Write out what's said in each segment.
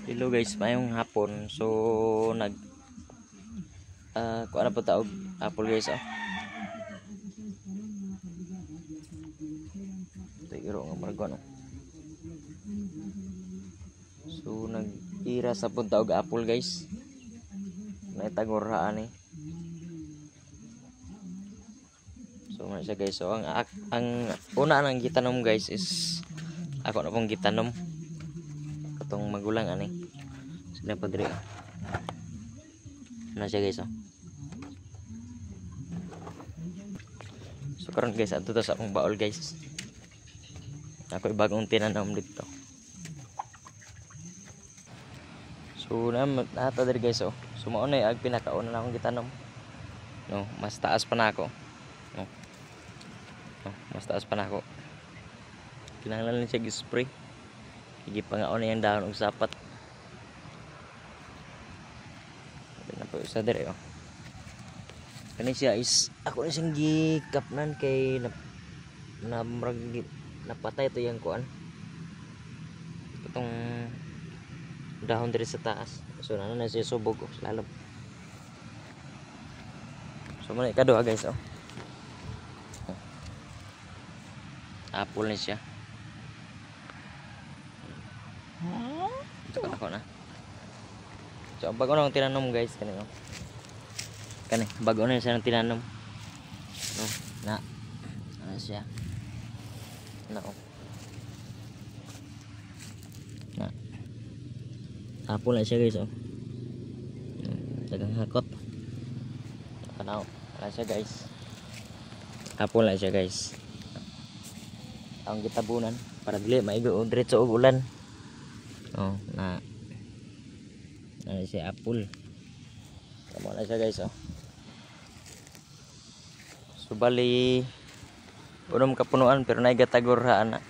Hello guys, mayong hapon. So kung ano po tawag apple guys Tigro nga margo no. So nag-ira sa pun tawag apple guys. Naitagorhaan eh. So man siya guys. So ang una nang gitanom guys is ako na pong gitanom. Katong magulang ani. Sila pa diri. Na siya guys So karon guys adto ta sa akong baol guys. Ako bagong tinanom dito. So nata diri guys So mao na ag pinakauna na akong gitanom. No, mas taas pa na ako. No. Mas taas pa na ako. Kinahanglan lang siya gi-spray. Igipangaon na yung dahon og sapat. Na po isa diri Kani siya is ako na siyang gikapnan kay napatay to yung kuan. Itong dahon diri sa taas. So na siya subog lalab. So muna ikaduha guys Apple na siya. Ito ka na. So bago na akong tinanom guys kanino. Kani bago na siya nang tinanom. No, na. Ano siya? Na. Na. Apple na siya guys Dagang hakot. Kanaw. Wala siya guys. Apple na siya guys. Ang gitabunan para dili maigo diretso og ulan. Na si apple. Kamo na siya guys So bali unom kapunuan pero naigatagorhaan na.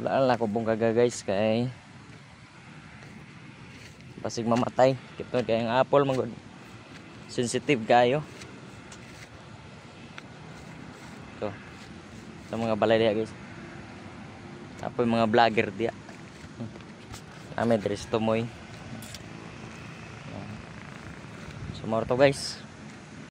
Wala lang ko bungkaga guys kay basig mamatay. Kito kay ang apple magod sensitive kayo. So sa mga balay diya guys. Apoy mga vlogger diya. Ame dres tumoy. So more to guys.